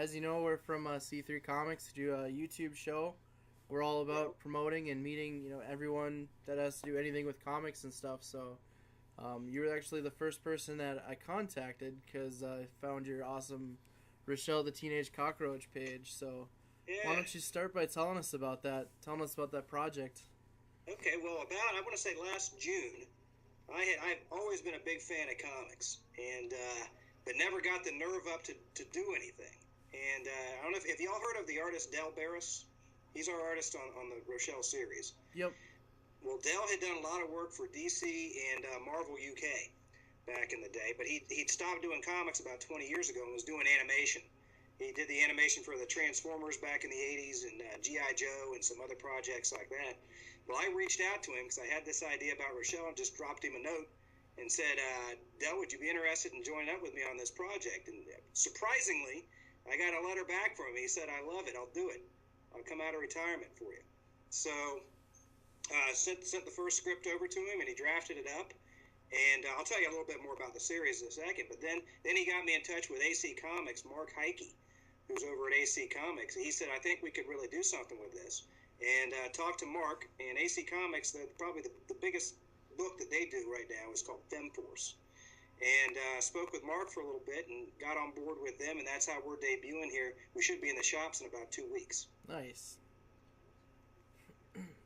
as you know, we're from C3 Comics, do a YouTube show. We're all about promoting and meeting, everyone that has to do anything with comics and stuff. So, you were actually the first person that I contacted because I found your awesome Rochelle the Teenage Cockroach page. So, why don't you start by telling us about that project? Okay, well, I want to say last June, I've always been a big fan of comics, and but never got the nerve up to do anything. And I don't know if y'all heard of the artist Del Barris. He's our artist on the Rochelle series. Yep. Well, Del had done a lot of work for DC and Marvel UK back in the day, but he'd stopped doing comics about 20 years ago and was doing animation. He did the animation for the Transformers back in the 80s and G.I. Joe and some other projects like that. Well, I reached out to him because I had this idea about Rochelle and just dropped him a note and said, Del, would you be interested in joining up with me on this project? And surprisingly, I got a letter back from him. He said, I love it. I'll do it. I'll come out of retirement for you. So sent the first script over to him, and he drafted it up. And I'll tell you a little bit more about the series in a second. But then he got me in touch with AC Comics, Mark Heike, who's over at AC Comics. And he said, I think we could really do something with this. And talked to Mark, and AC Comics, probably the biggest book that they do right now is called FemForce. And spoke with Mark for a little bit and got on board with them, and that's how we're debuting here. We should be in the shops in about 2 weeks. Nice.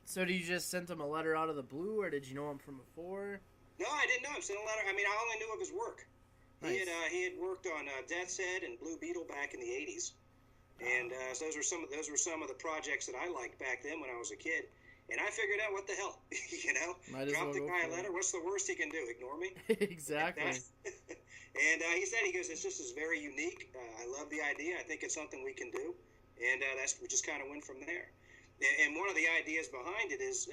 So, did you just send him a letter out of the blue, or did you know him from before? No, I didn't know him. Sent a letter. I mean, I only knew of his work. Nice. He had worked on Death's Head and Blue Beetle back in the 80s, and so those were some of the projects that I liked back then when I was a kid. And I figured out, what the hell, drop the guy a letter. What's the worst he can do? Ignore me? Exactly. And he goes, this is very unique. I love the idea. I think it's something we can do. And we just kind of went from there. And one of the ideas behind it is,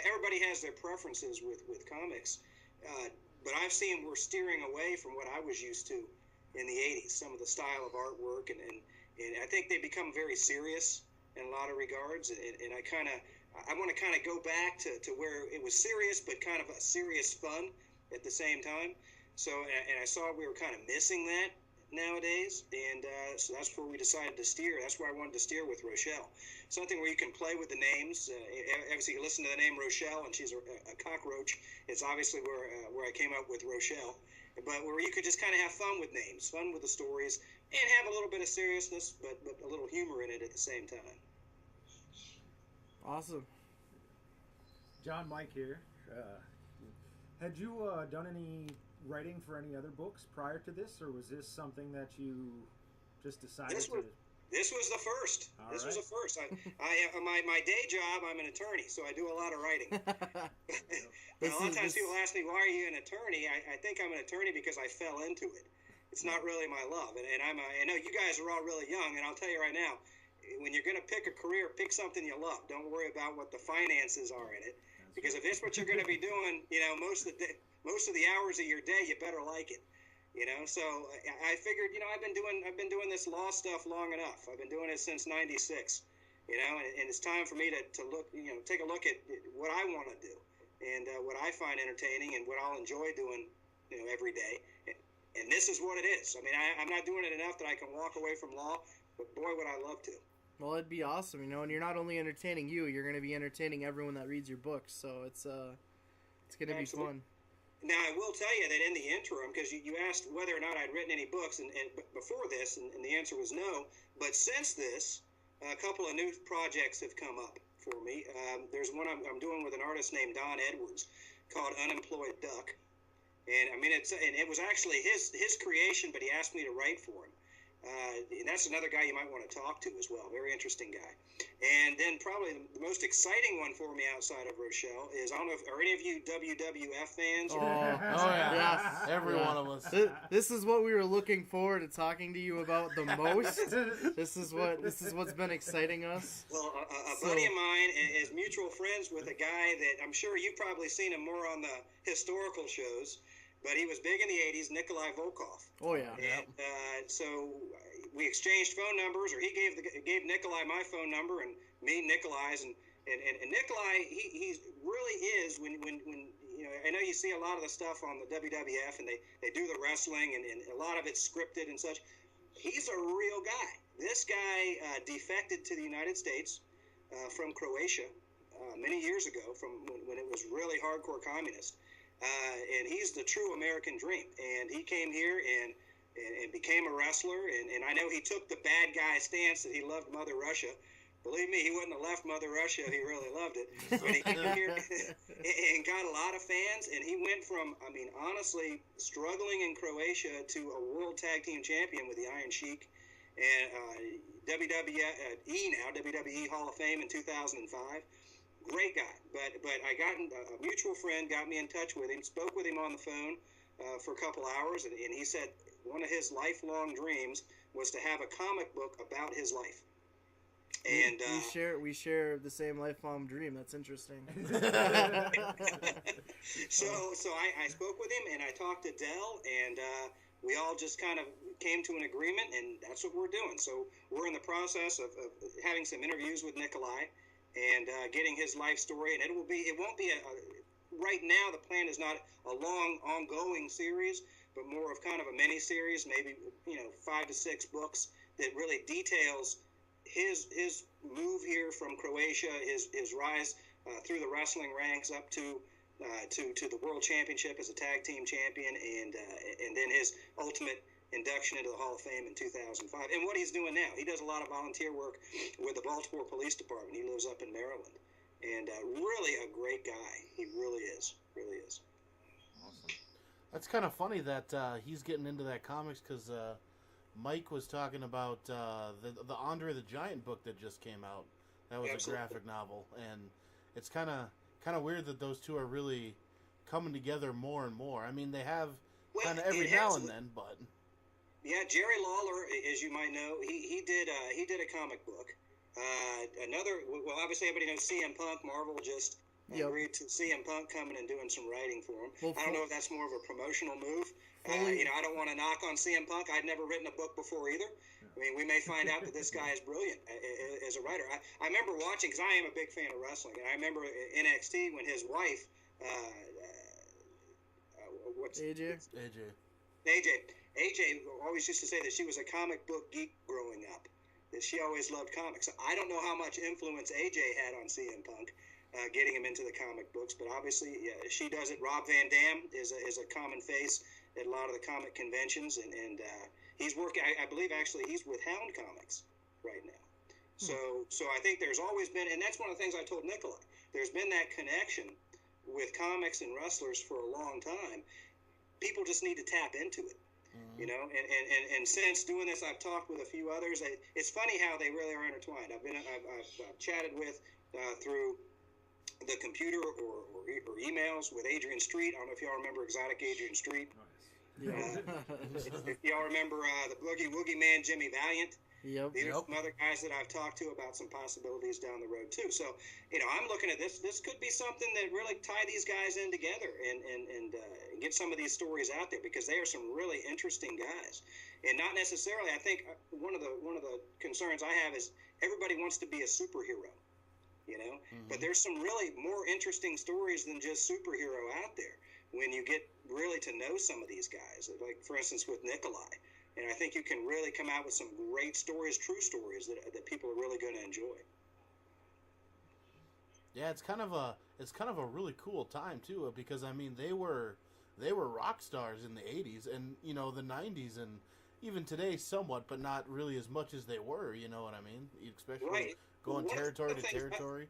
everybody has their preferences with comics. But I've seen we're steering away from what I was used to in the 80s, some of the style of artwork. And I think they become very serious in a lot of regards. And I want to kind of go back to where it was serious, but kind of a serious fun at the same time. So, and I saw we were kind of missing that nowadays, and so that's where we decided to steer. That's where I wanted to steer with Rochelle. Something where you can play with the names. Obviously, you listen to the name Rochelle, and she's a cockroach. It's obviously where I came up with Rochelle. But where you could just kind of have fun with names, fun with the stories, and have a little bit of seriousness, but a little humor in it at the same time. Awesome. John, Mike here. Had you done any writing for any other books prior to this, or was this something that you just decided to... This was the first. Was the first. My day job, I'm an attorney, so I do a lot of writing. But a lot of times people ask me, why are you an attorney? I think I'm an attorney because I fell into it. It's not really my love. And I know you guys are all really young, and I'll tell you right now, when you're going to pick a career, pick something you love. Don't worry about what the finances are in it. Because if it's what you're going to be doing, most of the hours of your day, you better like it. So I figured, I've been doing this law stuff long enough. I've been doing it since '96. And it's time for me to look, take a look at what I want to do and what I find entertaining and what I'll enjoy doing, every day. And this is what it is. I mean, I'm not doing it enough that I can walk away from law, but boy, would I love to. Well, it'd be awesome, and you're not only entertaining you're going to be entertaining everyone that reads your books, so it's going to be fun. Now, I will tell you that in the interim, because you asked whether or not I'd written any books and before this, and the answer was no, but since this, a couple of new projects have come up for me. There's one I'm doing with an artist named Don Edwards called Unemployed Duck, and I mean, it was actually his creation, but he asked me to write for him. And that's another guy you might want to talk to as well. Very interesting guy. And then probably the most exciting one for me outside of Rochelle is, I don't know if, are any of you WWF fans? Oh yeah. Every one of us. This is what we were looking forward to talking to you about the most. This is what's been exciting us. Well, a buddy of mine is mutual friends with a guy that I'm sure you've probably seen him more on the historical shows. But he was big in the 80s, Nikolai Volkov. Oh, yeah. And so we exchanged phone numbers, or he gave Nikolai my phone number and me Nikolai's. And Nikolai, he really is, when I know you see a lot of the stuff on the WWF, and they do the wrestling, and a lot of it's scripted and such. He's a real guy. This guy defected to the United States from Croatia many years ago, from when it was really hardcore communist. And he's the true American dream. And he came here and became a wrestler. And I know he took the bad guy stance that he loved Mother Russia. Believe me, he wouldn't have left Mother Russia if he really loved it. But he came here and got a lot of fans. And he went from, I mean, honestly, struggling in Croatia to a world tag team champion with the Iron Sheik. And WWE Hall of Fame in 2005. Great guy, but I got a mutual friend got me in touch with him, spoke with him on the phone for a couple hours, and he said one of his lifelong dreams was to have a comic book about his life. And we share the same lifelong dream. That's interesting. So I spoke with him, and I talked to Dell, and we all just kind of came to an agreement, and that's what we're doing. So we're in the process of having some interviews with Nikolai and getting his life story, and it won't be right now the plan is not a long ongoing series, but more of kind of a mini series, maybe 5 to 6 books that really details his move here from Croatia, his rise through the wrestling ranks up to the World Championship as a tag team champion, and then his ultimate induction into the Hall of Fame in 2005. And what he's doing now, he does a lot of volunteer work with the Baltimore Police Department. He lives up in Maryland, and really a great guy. He really is. Awesome. That's kind of funny that he's getting into that comics, because Mike was talking about the Andre the Giant book that just came out. That was Absolutely. a graphic novel, and it's kind of weird that those two are really coming together more and more. I mean, they have kind of every now and then, but yeah, Jerry Lawler, as you might know, he did a comic book. Obviously everybody knows CM Punk. Marvel just agreed to CM Punk coming and doing some writing for him. I don't know if that's more of a promotional move. I don't want to knock on CM Punk. I'd never written a book before either. I mean, we may find out that this guy is brilliant as a writer. I remember watching, because I am a big fan of wrestling, and I remember NXT when his wife, AJ always used to say that she was a comic book geek growing up, that she always loved comics. I don't know how much influence AJ had on CM Punk, getting him into the comic books, but obviously she does it. Rob Van Dam is a common face at a lot of the comic conventions, and he's working, I believe actually he's with Hound Comics right now. So I think there's always been, and that's one of the things I told Nikolai, there's been that connection with comics and wrestlers for a long time. People just need to tap into it. And since doing this, I've talked with a few others. It's funny how they really are intertwined. I've chatted with through the computer or emails with Adrian Street. I don't know if y'all remember Exotic Adrian Street. If y'all remember the Boogie Woogie Man Jimmy Valiant. Yep. These are some other guys that I've talked to about some possibilities down the road too. So, I'm looking at this. This could be something that really tie these guys in together and get some of these stories out there, because they are some really interesting guys. And not necessarily, I think one of the concerns I have is everybody wants to be a superhero, But there's some really more interesting stories than just superhero out there when you get really to know some of these guys. Like, for instance, with Nikolai. And I think you can really come out with some great stories, true stories that people are really going to enjoy. Yeah, it's kind of a really cool time too, because I mean they were rock stars in the 80s and the 90s, and even today somewhat, but not really as much as they were. You know what I mean? Especially going territory to territory.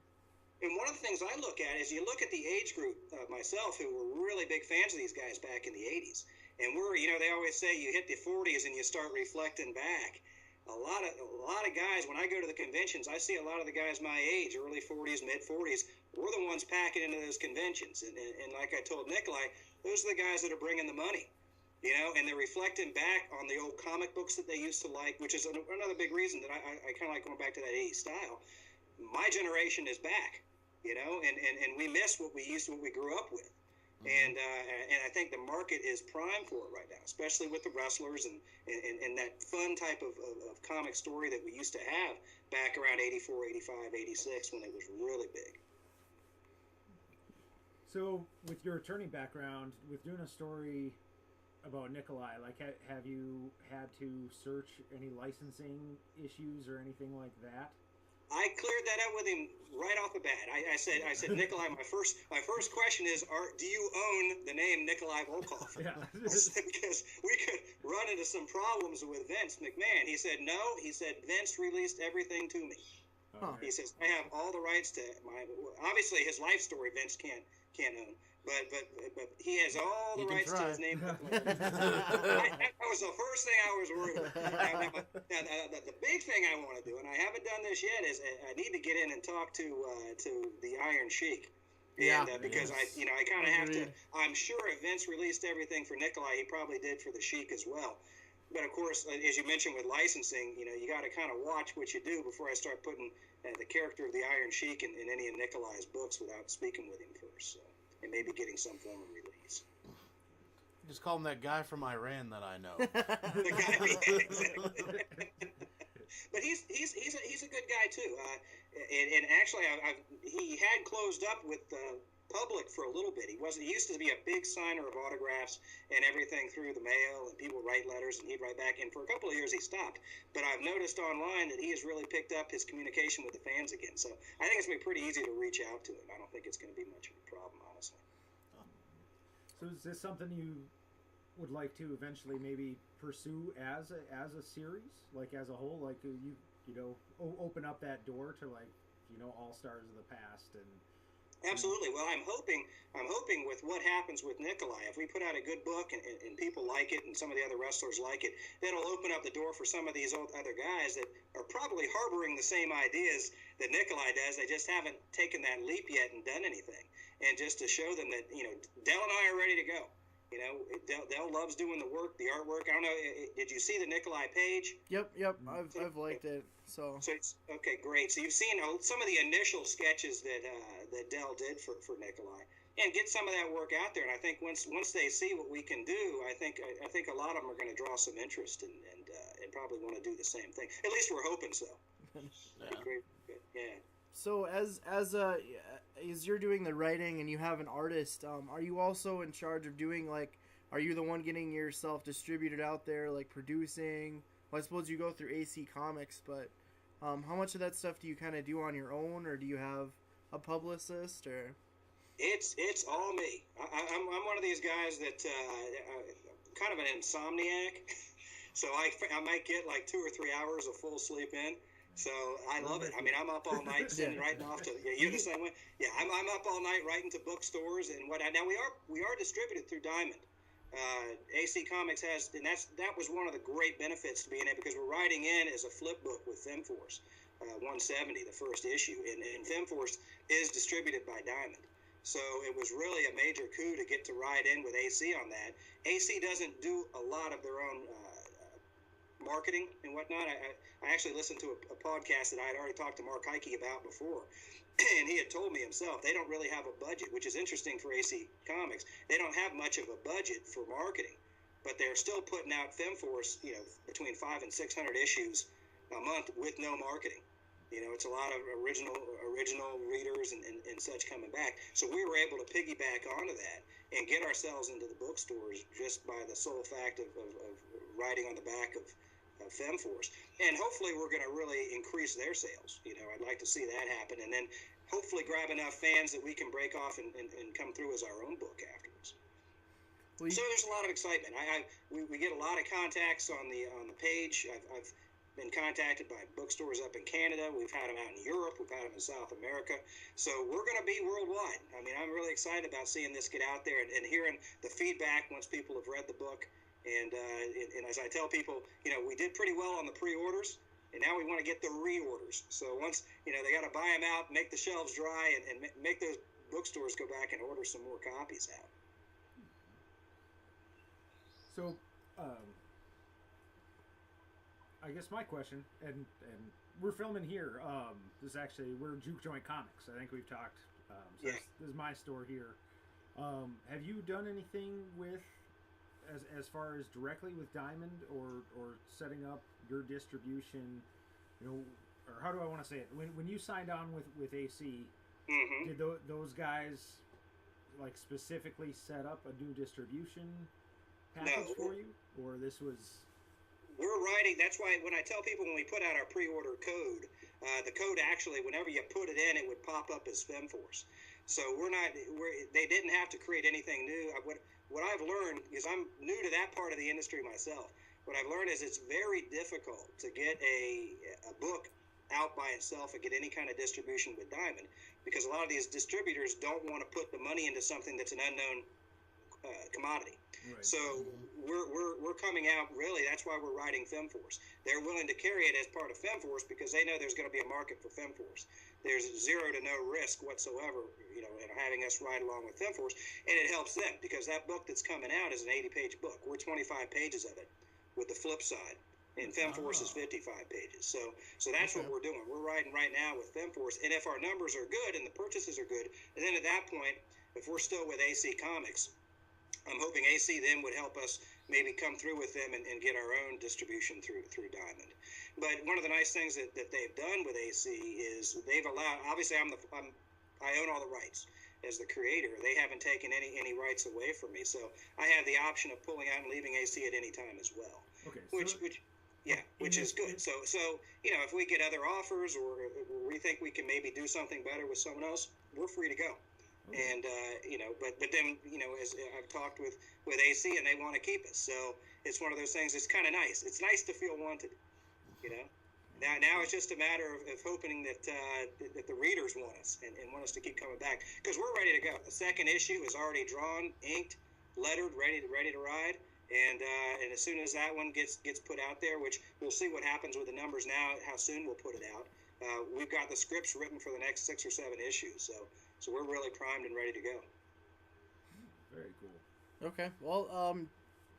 And one of the things I look at is you look at the age group myself, who were really big fans of these guys back in the 80s. And they always say you hit the 40s and you start reflecting back. A lot of guys, when I go to the conventions, I see a lot of the guys my age, early 40s, mid 40s, we're the ones packing into those conventions. And like I told Nikolai, those are the guys that are bringing the money, and they're reflecting back on the old comic books that they used to like, which is another big reason that I kind of like going back to that 80s style. My generation is back, and we miss what we grew up with. And I think the market is prime for it right now, especially with the wrestlers and that fun type of comic story that we used to have back around 84, 85, 86 when it was really big. So with your attorney background, with doing a story about Nikolai? Like, have you had to search any licensing issues or anything like that? I cleared that up with him right off the bat. I said, Nikolai, my first question is, do you own the name Nikolai Volkov? Yeah. Because we could run into some problems with Vince McMahon. He said, no. He said, Vince released everything to me. Okay. He says, I have all the rights to obviously his life story Vince can't own. But he has all the rights to his name. That was the first thing I was worried about. Now, the big thing I want to do, and I haven't done this yet, is I need to get in and talk to the Iron Sheik. And, because I kind of have to. I'm sure if Vince released everything for Nikolai, he probably did for the Sheik as well. But of course, as you mentioned with licensing, you got to kind of watch what you do before I start putting the character of the Iron Sheik in any of Nikolai's books without speaking with him first. So. And maybe getting some form of release. Just call him that guy from Iran that I know. The guy, exactly. But he's a good guy too. And actually, he had closed up with the public for a little bit. He used to be a big signer of autographs and everything through the mail, and people write letters, and he'd write back. And for a couple of years, he stopped. But I've noticed online that he has really picked up his communication with the fans again. So I think it's going to be pretty easy to reach out to him. I don't think it's going to be much of a problem, honestly. So is this something you would like to eventually maybe pursue as a series, like as a whole, like you open up that door to all stars of the past and. Absolutely. Well, I'm hoping with what happens with Nikolai, if we put out a good book and people like it and some of the other wrestlers like it, that'll open up the door for some of these other guys that are probably harboring the same ideas that Nikolai does. They just haven't taken that leap yet and done anything. And just to show them that, Del and I are ready to go. Del loves doing the work, the artwork. I don't know, did you see the Nikolai page? Yep. I've liked it. So it's okay, great. So you've seen some of the initial sketches that Del did for Nikolai, and get some of that work out there. And I think once they see what we can do, I think a lot of them are going to draw some interest and probably want to do the same thing. At least we're hoping so. Yeah. So as you're doing the writing and you have an artist, are you also in charge of doing are you the one getting yourself distributed out there, like producing? Well, I suppose you go through AC Comics, but how much of that stuff do you kind of do on your own, or do you have a publicist, or? It's all me. I'm one of these guys that kind of an insomniac, so I might get like 2 or 3 hours of full sleep in. So I love it. I mean, I'm up all night sitting writing off to you're the same way. Yeah, I'm up all night writing to bookstores and what. Now we are distributed through Diamond. AC Comics has, and that was one of the great benefits to being it, because we're writing in as a flip book with FemForce 170, the first issue, and FemForce is distributed by Diamond. So it was really a major coup to get to ride in with AC on that. AC doesn't do a lot of their own marketing and whatnot. I actually listened to a podcast that I had already talked to Mark Heike about before, and he had told me himself they don't really have a budget, which is interesting for AC Comics. They don't have much of a budget for marketing, but they're still putting out FemForce, between 500 and 600 issues a month with no marketing. It's a lot of original readers and such coming back. So we were able to piggyback onto that and get ourselves into the bookstores just by the sole fact of writing on the back of FemForce. And hopefully we're going to really increase their sales. I'd like to see that happen. And then hopefully grab enough fans that we can break off and come through as our own book afterwards. So there's a lot of excitement. We get a lot of contacts on the page. I've been contacted by bookstores up in Canada. We've had them out in Europe. We've had them in South America. So we're going to be worldwide. I mean, I'm really excited about seeing this get out there and hearing the feedback once people have read the book. And as I tell people, we did pretty well on the pre-orders, and now we want to get the reorders. So once, they got to buy them out, make the shelves dry, and make those bookstores go back and order some more copies out. So, I guess my question, and we're filming here. We're Juke Joint Comics. I think we've talked. So this is my store here. Have you done anything with, as far as directly with Diamond, or setting up your distribution, or how do I want to say it? When you signed on with AC, did those guys specifically set up a new distribution package for you, or this was? We're writing. That's why when I tell people when we put out our pre-order code, the code actually, whenever you put it in, it would pop up as FemForce. So they didn't have to create anything new. What I've learned is I'm new to that part of the industry myself. What I've learned is it's very difficult to get a book out by itself and get any kind of distribution with Diamond, because a lot of these distributors don't want to put the money into something that's an unknown commodity. Right. So we're coming out, really, that's why we're writing FemForce. They're willing to carry it as part of FemForce because they know there's going to be a market for FemForce. There's zero to no risk whatsoever, in having us ride along with FemForce, and it helps them because that book that's coming out is an 80-page book. We're 25 pages of it with the flip side, and FemForce is 55 pages. So that's what we're doing. We're riding right now with FemForce, and if our numbers are good and the purchases are good, and then at that point, if we're still with AC Comics, I'm hoping AC then would help us maybe come through with them and get our own distribution through Diamond. But one of the nice things that they've done with AC is they've allowed. Obviously, I own all the rights as the creator. They haven't taken any rights away from me, so I have the option of pulling out and leaving AC at any time as well. Okay. Which is good. So if we get other offers or we think we can maybe do something better with someone else, we're free to go. And but then as I've talked with AC, and they want to keep us, so it's one of those things. It's kind of nice. It's nice to feel wanted, Now it's just a matter of hoping that the readers want us and want us to keep coming back, because we're ready to go. The second issue is already drawn, inked, lettered, ready to ride, and as soon as that one gets put out there, which we'll see what happens with the numbers now, how soon we'll put it out. We've got the scripts written for the next 6 or 7 issues, so we're really primed and ready to go. Very cool. Okay. Well,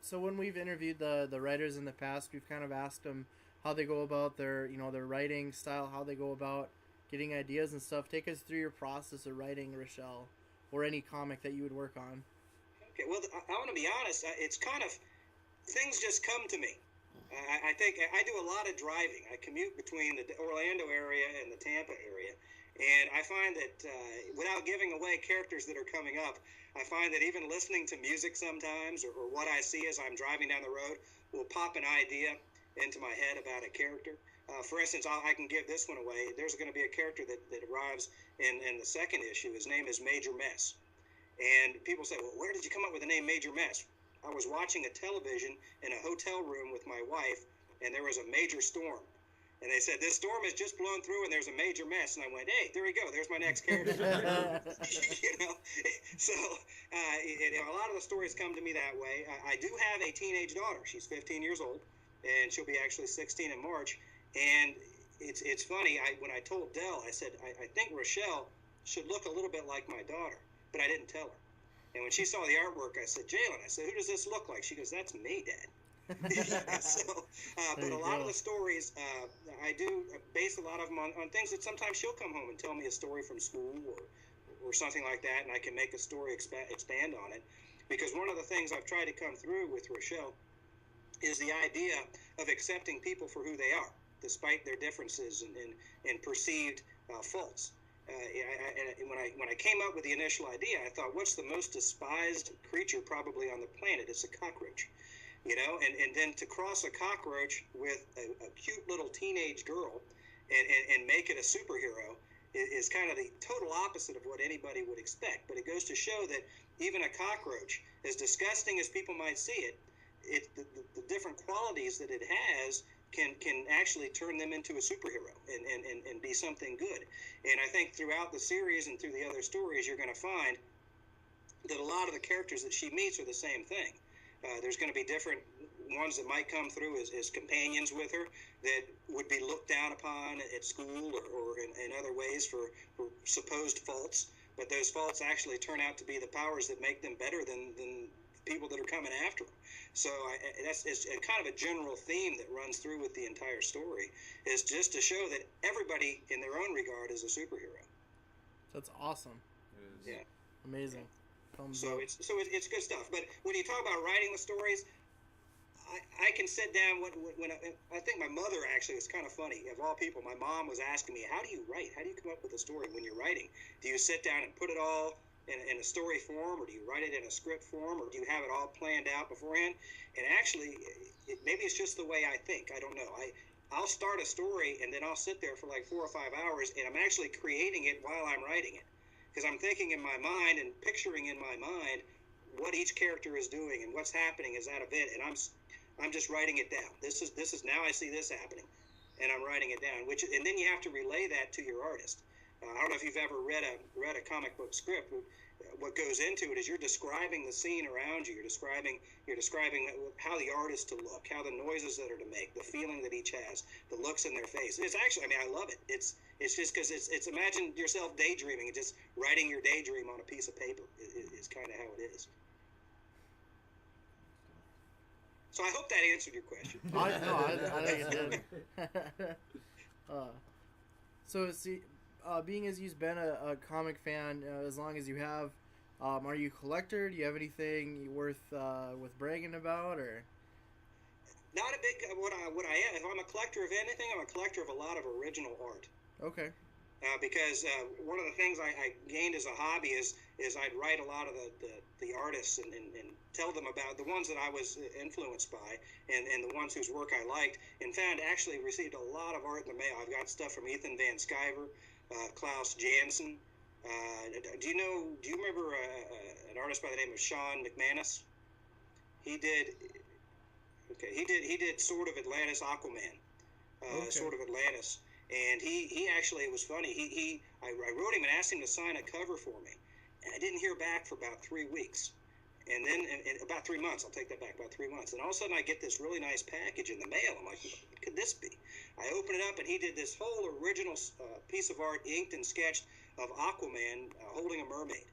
so when we've interviewed the writers in the past, we've kind of asked them how they go about their writing style, how they go about getting ideas and stuff. Take us through your process of writing, Rochelle, or any comic that you would work on. Okay. Well, I want to be honest. It's kind of things just come to me. I think I do a lot of driving. I commute between the Orlando area and the Tampa area. And I find that without giving away characters that are coming up, I find that even listening to music sometimes or what I see as I'm driving down the road will pop an idea into my head about a character. For instance, I can give this one away. There's going to be a character that arrives in the second issue. His name is Major Mess. And people say, well, where did you come up with the name Major Mess? I was watching a television in a hotel room with my wife, and there was a major storm. And they said, this storm has just blown through and there's a major mess. And I went, hey, there we go. There's my next character. So a lot of the stories come to me that way. I do have a teenage daughter. She's 15 years old, and she'll be actually 16 in March. And it's funny. When I told Dell, I said, I think Rochelle should look a little bit like my daughter, but I didn't tell her. And when she saw the artwork, I said, Jalen, I said, who does this look like? She goes, that's me, Dad. But a lot of the stories, I do base a lot of them on things that sometimes she'll come home and tell me a story from school or something like that, and I can make a story expand on it. Because one of the things I've tried to come through with Rochelle is the idea of accepting people for who they are, despite their differences and perceived faults. When I came up with the initial idea, I thought, what's the most despised creature probably on the planet? It's a cockroach. And then to cross a cockroach with a cute little teenage girl and make it a superhero is kind of the total opposite of what anybody would expect. But it goes to show that even a cockroach, as disgusting as people might see it, the different qualities that it has can actually turn them into a superhero and be something good. And I think throughout the series and through the other stories, you're going to find that a lot of the characters that she meets are the same thing. There's going to be different ones that might come through as companions with her that would be looked down upon at school or in other ways for supposed faults. But those faults actually turn out to be the powers that make them better than people that are coming after them. So it's kind of a general theme that runs through with the entire story, is just to show that everybody in their own regard is a superhero. That's awesome. Yeah. Amazing. So it's good stuff. But when you talk about writing the stories, I can sit down when I think my mother actually was kind of funny. Of all people, my mom was asking me, how do you write? How do you come up with a story when you're writing? Do you sit down and put it all in a story form, or do you write it in a script form, or do you have it all planned out beforehand? And actually, maybe it's just the way I think. I don't know. I'll start a story, and then I'll sit there for like 4 or 5 hours, and I'm actually creating it while I'm writing it, because I'm thinking in my mind and picturing in my mind what each character is doing and what's happening as that event, and I'm just writing it down. This is now I see this happening, and I'm writing it down. And then you have to relay that to your artist. I don't know if you've ever read a comic book script. What goes into it is you're describing the scene around you. You're describing how the artist to look, how the noises that are to make, the feeling that each has, the looks in their face. It's actually, I mean, I love it. It's just because it's imagine yourself daydreaming and just writing your daydream on a piece of paper. Is kind of how it is. So I hope that answered your question. I think it did. So see. Being as you've been a comic fan as long as you have, are you a collector? Do you have anything worth bragging about, or? Not a big. What I am. If I'm a collector of anything, I'm a collector of a lot of original art. Okay. Because one of the things I gained as a hobby is I'd write a lot of the artists and tell them about the ones that I was influenced by and the ones whose work I liked, and actually received a lot of art in the mail. I've got stuff from Ethan Van Sciver, Klaus Janson. Do you remember an artist by the name of Sean McManus? He did Sword of Atlantis, Aquaman, Sword of Atlantis, and he actually, it was funny. I wrote him and asked him to sign a cover for me, and I didn't hear back for about 3 weeks. And then in about 3 months, I'll take that back, about 3 months. And all of a sudden I get this really nice package in the mail. I'm like, what could this be? I open it up, and he did this whole original piece of art, inked and sketched, of Aquaman holding a mermaid.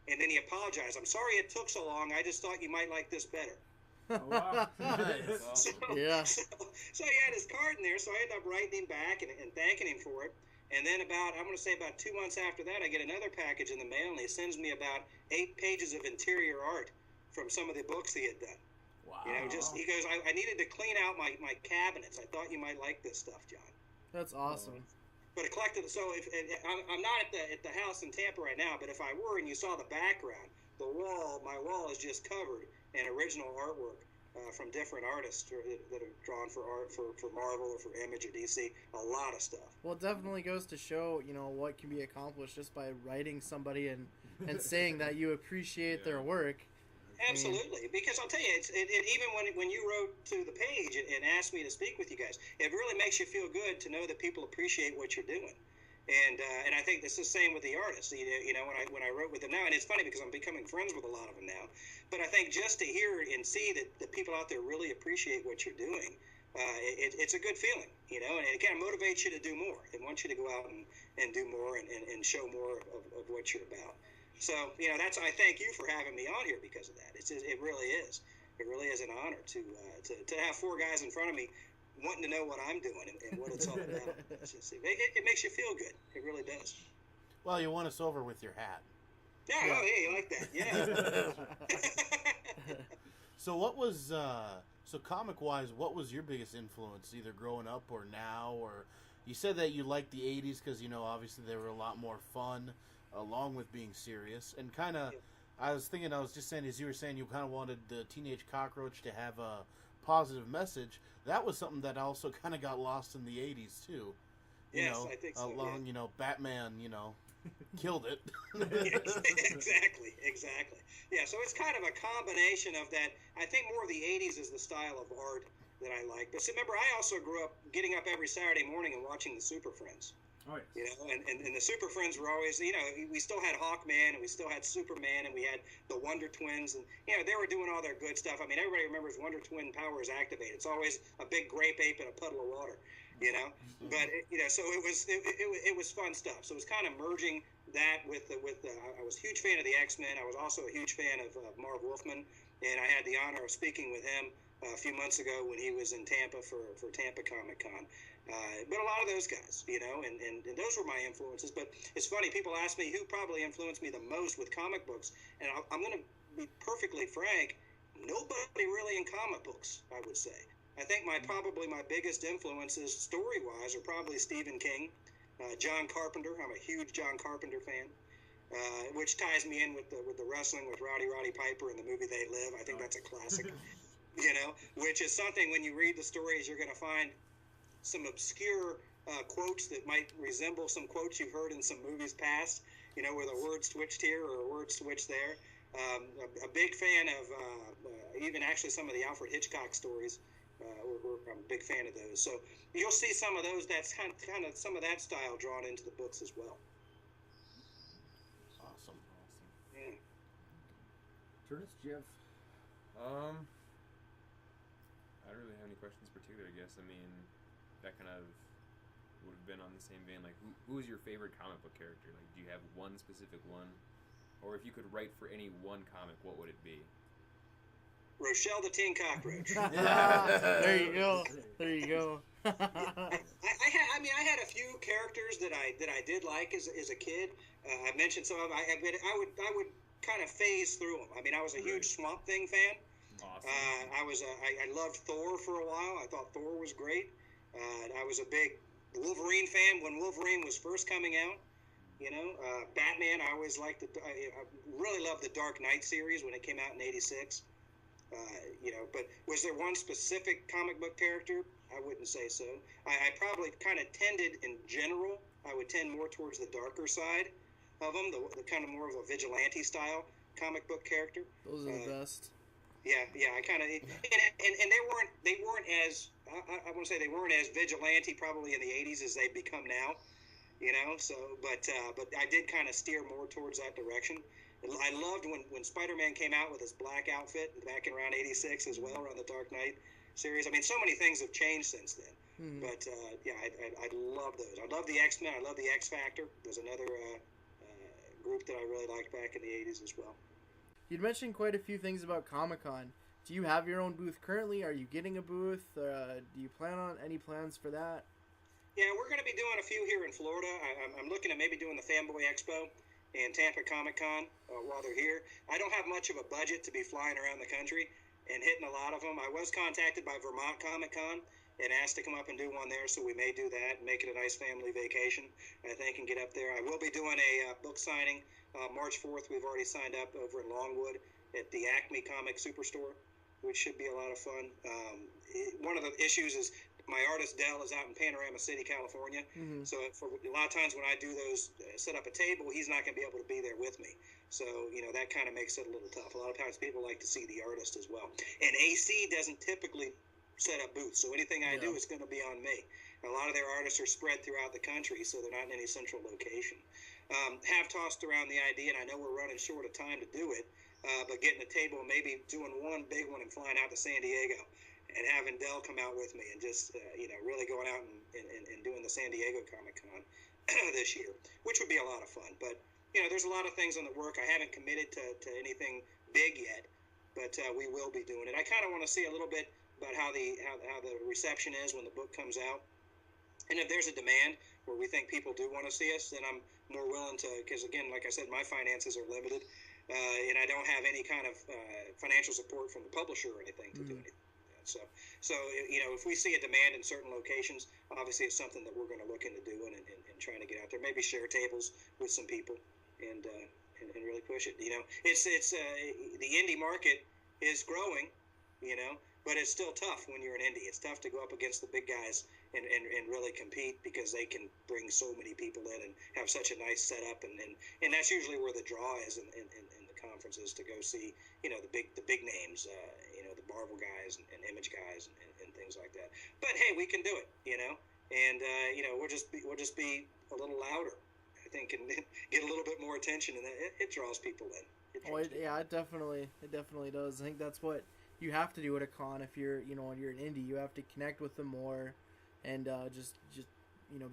And then he apologized. I'm sorry it took so long. I just thought you might like this better. Oh, wow. So he had his card in there, so I ended up writing him back and thanking him for it. And then I'm going to say about 2 months after that, I get another package in the mail, and he sends me about 8 pages of interior art from some of the books he had done. Wow. He goes, I needed to clean out my cabinets. I thought you might like this stuff, John. That's awesome. But a collector, so I'm not at the house in Tampa right now, but if I were and you saw the background, my wall is just covered in original artwork from different artists that are drawn for art for Marvel or for Image or DC. A lot of stuff. Well, it definitely goes to show, what can be accomplished just by writing somebody and saying that you appreciate their work. Absolutely, because I'll tell you, even when you wrote to the page and asked me to speak with you guys, it really makes you feel good to know that people appreciate what you're doing. And I think it's the same with the artists. When I wrote with them now, and it's funny because I'm becoming friends with a lot of them now. But I think just to hear and see that people out there really appreciate what you're doing, it's a good feeling, and it kind of motivates you to do more. It wants you to go out and do more and show more of what you're about. So I thank you for having me on here because of that. It really is. It really is an honor to have 4 guys in front of me wanting to know what I'm doing and what it's all about. It makes you feel good. It really does. Well, you won us over with your hat. Yeah. Oh, yeah, you like that? Yeah. So what was comic-wise? What was your biggest influence, either growing up or now? Or you said that you liked the '80s because obviously they were a lot more fun, along with being serious. And kind of, I was just saying, as you were saying, you kind of wanted the Teenage Cockroach to have a positive message. That was something that also kind of got lost in the '80s too. I think so. Along, Batman, killed it. Exactly. Yeah, so it's kind of a combination of that. I think more of the '80s is the style of art that I like. But remember, I also grew up getting up every Saturday morning and watching the Super Friends. Oh, yes. And the Super Friends were always, we still had Hawkman and we still had Superman and we had the Wonder Twins and, they were doing all their good stuff. I mean, everybody remembers Wonder Twin powers activated. It's always a big grape ape in a puddle of water, But, so it was fun stuff. So it was kind of merging that with I was a huge fan of the X-Men. I was also a huge fan of Marv Wolfman, and I had the honor of speaking with him a few months ago when he was in Tampa for Tampa Comic Con. But a lot of those guys, and those were my influences. But it's funny, people ask me who probably influenced me the most with comic books, and I'm going to be perfectly frank, nobody really in comic books, I would say. I think probably my biggest influences story-wise are probably Stephen King, John Carpenter. I'm a huge John Carpenter fan. which ties me in with the wrestling with Roddy Piper in the movie They Live. I think that's a classic, which is something when you read the stories, you're going to find some obscure quotes that might resemble some quotes you've heard in some movies past, where the word switched here or a word switched there. A big fan of even actually some of the Alfred Hitchcock stories. I'm a big fan of those. So you'll see some of those. That's kind of some of that style drawn into the books as well. Awesome. Yeah. Turnus, do you have? I don't really have any questions particular. I guess. I mean, that kind of would have been on the same vein. Like, who is your favorite comic book character? Like, do you have one specific one, or if you could write for any one comic, what would it be? Rochelle the Teen Cockroach. There you go. There you go. I had a few characters that I did like as a kid. I mentioned some of them. I would kind of phase through them. I mean, I was a huge Swamp Thing fan. Awesome. I loved Thor for a while. I thought Thor was great. I was a big Wolverine fan when Wolverine was first coming out. Batman. I always liked I really loved the Dark Knight series when it came out in '86. But was there one specific comic book character? I wouldn't say so. I probably kind of tended, in general, I would tend more towards the darker side of them, the kind of more of a vigilante style comic book character. Those are the best. Yeah. I kind of, and they weren't as, I want to say they weren't as vigilante probably in the '80s as they've become now. So but I did kind of steer more towards that direction. I loved when Spider-Man came out with his black outfit back in around '86 as well, around the Dark Knight series. I mean, so many things have changed since then. Mm-hmm. But I love those. I love the X-Men. I love the X Factor. There's another group that I really liked back in the '80s as well. You'd mentioned quite a few things about Comic-Con. Do you have your own booth currently? Are you getting a booth? Do you plan on any plans for that? Yeah, we're going to be doing a few here in Florida. I'm looking at maybe doing the Fanboy Expo and Tampa Comic-Con while they're here. I don't have much of a budget to be flying around the country and hitting a lot of them. I was contacted by Vermont Comic-Con and asked to come up and do one there, so we may do that and make it a nice family vacation, I think, and get up there. I will be doing a book signing March 4th. We've already signed up over in Longwood at the Acme Comic Superstore, which should be a lot of fun. One of the issues is my artist Dell is out in Panorama City, California. Mm-hmm. So for a lot of times when I do those, set up a table, he's not going to be able to be there with me. So, that kind of makes it a little tough. A lot of times people like to see the artist as well. And AC doesn't typically set up booths, so anything I do is going to be on me. A lot of their artists are spread throughout the country, so they're not in any central location. Have tossed around the idea, and I know we're running short of time to do it, but getting a table and maybe doing one big one and flying out to San Diego and having Dell come out with me and just, really going out and doing the San Diego Comic-Con this year, which would be a lot of fun. But, there's a lot of things on the work. I haven't committed to anything big yet, but we will be doing it. I kind of want to see a little bit about how the reception is when the book comes out. And if there's a demand where we think people do want to see us, then I'm more willing to, because, again, like I said, my finances are limited, and I don't have any kind of financial support from the publisher or anything to do anything. So if we see a demand in certain locations, obviously it's something that we're going to look into doing and trying to get out there. Maybe share tables with some people and really push it. It's the indie market is growing, but it's still tough when you're an indie. It's tough to go up against the big guys and really compete because they can bring so many people in and have such a nice setup, and that's usually where the draw is in the conferences, to go see the big names, the Marvel guys and Image guys and things like that. But hey, we can do it, and we'll just be a little louder, I think, and get a little bit more attention, and it draws people in. It definitely does. I think that's what you have to do at a con. If you're you're an indie, you have to connect with them more, and just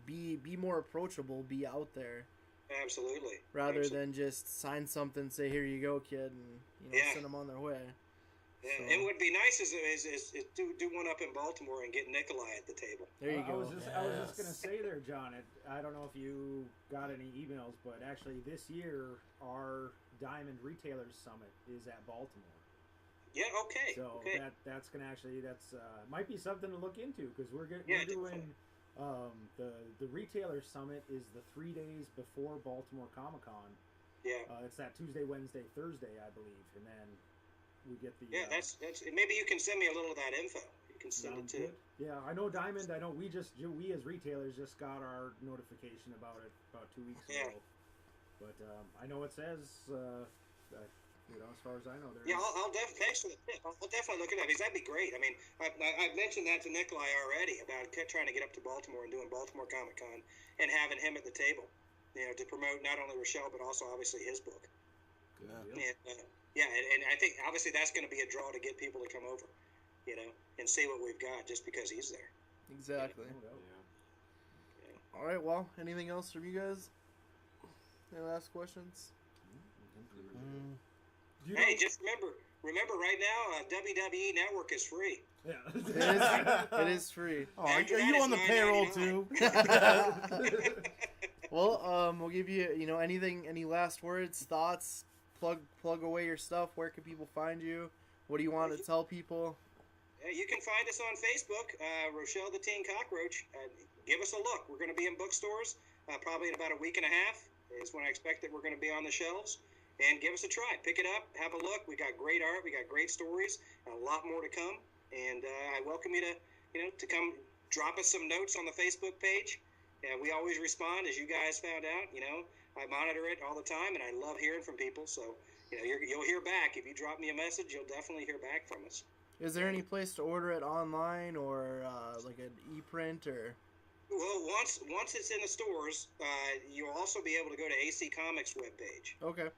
be more approachable, be out there. Absolutely. Rather than just sign something, say, here you go, kid, and send them on their way. Yeah, so. And what would be nice is do one up in Baltimore and get Nikolai at the table. There you go. I was just going to say there, John, I don't know if you got any emails, but actually this year our Diamond Retailers Summit is at Baltimore. Yeah, okay. So that's going to actually, might be something to look into, because we're doing the Retailer Summit is the 3 days before Baltimore Comic-Con, Yeah. It's that Tuesday, Wednesday, Thursday, I believe, and then we get the. Yeah, that's maybe you can send me a little of that info. You can send it to. Yeah, I know Diamond. I know we as retailers just got our notification about it about 2 weeks ago. But I know it says, as far as I know, there. Yeah, I'll definitely. Thanks for the tip. I'll definitely look at that because that'd be great. I mean, I've mentioned that to Nikolai already about trying to get up to Baltimore and doing Baltimore Comic Con and having him at the table, to promote not only Rochelle but also obviously his book. Yeah. And I think obviously that's going to be a draw to get people to come over, and see what we've got just because he's there. Exactly. Yeah. All right. Well, anything else from you guys? Any last questions? Hey, just remember right now, WWE Network is free. Yeah. It is free. Oh, are you on the payroll too? Well, we'll give you, any last words, thoughts, plug away your stuff. Where can people find you? What do you want to tell people? You can find us on Facebook, Rochelle the Teen Cockroach. Give us a look. We're going to be in bookstores probably in about a week and a half is when I expect that we're going to be on the shelves. And give us a try. Pick it up. Have a look. We got great art. We got great stories. And a lot more to come. And I welcome you to come drop us some notes on the Facebook page. We always respond, as you guys found out. I monitor it all the time, and I love hearing from people. So, you'll hear back. If you drop me a message, you'll definitely hear back from us. Is there any place to order it online or like an e-print or? Well, once it's in the stores, you'll also be able to go to AC Comics webpage. Okay.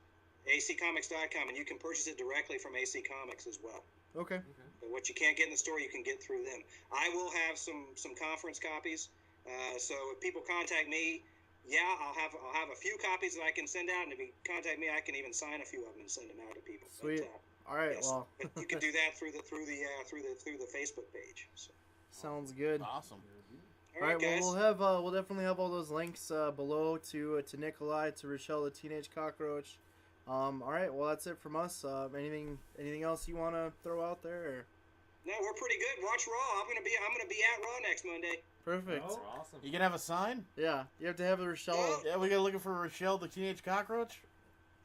accomics.com, and you can purchase it directly from AC Comics as well. Okay. But what you can't get in the store, you can get through them. I will have some conference copies. So if people contact me, I'll have a few copies that I can send out, and if you contact me, I can even sign a few of them and send them out to people. Sweet. All right. Yes, well, but you can do that through the Facebook page. So. Sounds good. Awesome. All right, guys. Well, we'll definitely have all those links below to Nikolai, to Rochelle the Teenage Cockroach. All right. Well, that's it from us. Anything else you want to throw out there? Or? No, we're pretty good. Watch Raw. I'm gonna be at Raw next Monday. Perfect. Oh, awesome. You can have a sign? Yeah, you have to have the Rochelle. Well, Yeah, we got looking for Rochelle the Teenage Cockroach.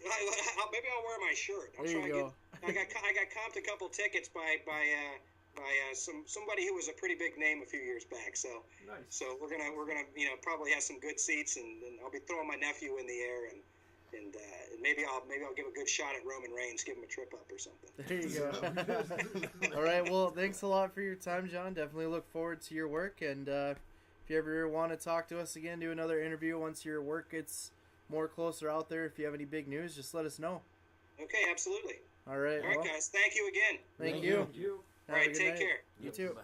Maybe I'll wear my shirt. There you go. I got comped a couple tickets by somebody who was a pretty big name a few years back. So Nice. So we're gonna probably have some good seats, and I'll be throwing my nephew in the air, and maybe I'll give a good shot at Roman Reigns, give him a trip up or something. There you go. All right. Well, thanks a lot for your time, John. Definitely look forward to your work. And if you ever want to talk to us again, do another interview once your work gets more closer out there. If you have any big news, just let us know. Okay, absolutely. All right. All right, well, guys. Thank you again. Thank you. Thank you. All Have a right, good take night. care. You too. Bye.